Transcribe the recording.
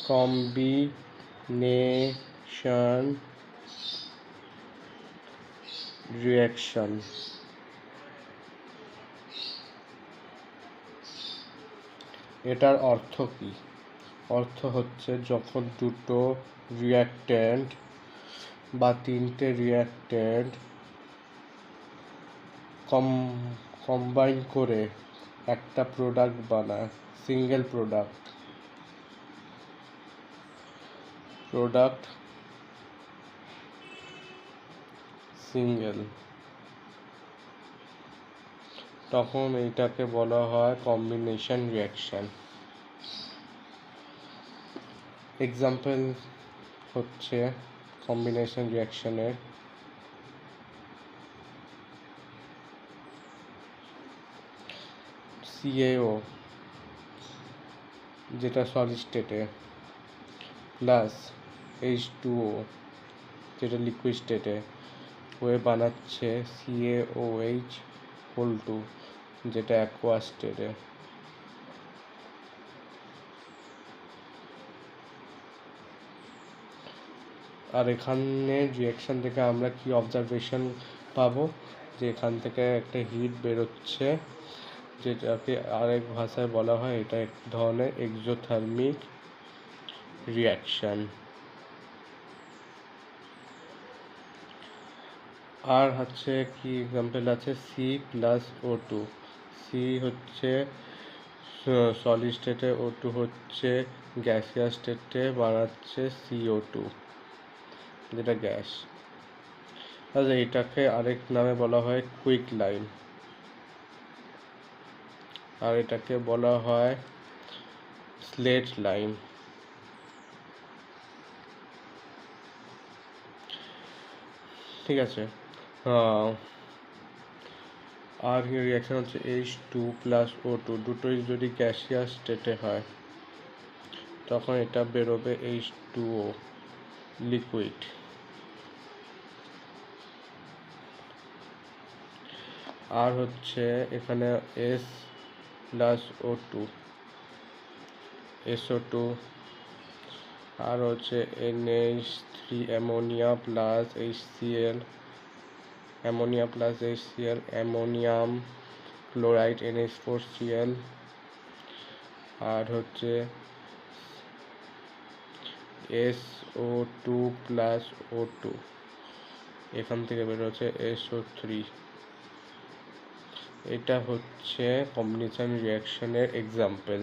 Combination reaction. এটার অর্থ কি? অর্থ হচ্ছে যখন দুটো রিঅ্যাক্ট্যান্ট বা তিনটে রিঅ্যাক্ট্যান্ট কম্বাইন করে একটা প্রোডাক্ট বানায়, সিঙ্গেল প্রোডাক্ট সিঙ্গেল, তখন এইটাকে বলা হয় কম্বিনেশন রিঅ্যাকশন। এক্সাম্পল হচ্ছে কম্বিনেশন রিঅ্যাকশনের CaO যেটা সলিড স্টেটে প্লাস H2O যেটা লিকুইড স্টেটে হয়ে বানাচ্ছে CaOH2 যেটা অ্যাকোয়া স্টেটে। আর এখানে রিঅ্যাকশন থেকে আমরা কি অবজারভেশন পাবো? যে এখান থেকে একটা হিট বেরোচ্ছে, যেটাকে আরেক ভাষায় বলা হয় এটা এক ধরনের এক্সোথার্মিক রিঅ্যাকশন। আর হচ্ছে কি এক্সাম্পল আছে C+O2। সি হচ্ছে সলিড স্টেটে, O2 হচ্ছে গ্যাসিয়াস স্টেটে বানাচ্ছে CO2 যেটা গ্যাস। আচ্ছা, এটাকে আরেক নামে বলা হয় কুইক লাইন, আর এটাকে বলা হয় স্লেট লাইন। ঠিক আছে। আর রিঅ্যাকশন হচ্ছে H2+O2, দুটোই যদি গ্যাসিয়াস স্টেটে হয় তখন এটা বেরোবে H2O লিকুইড। আর হচ্ছে এখানে S+O2 SO2, আর হচ্ছে NH3 ammonia plus HCl, ammonium chloride NH4Cl, আর হচ্ছে SO2+O2, এখান থেকে বেরোচ্ছে SO3। এটা হচ্ছে কম্বিনেশন রিঅ্যাকশনের এক্সাম্পল।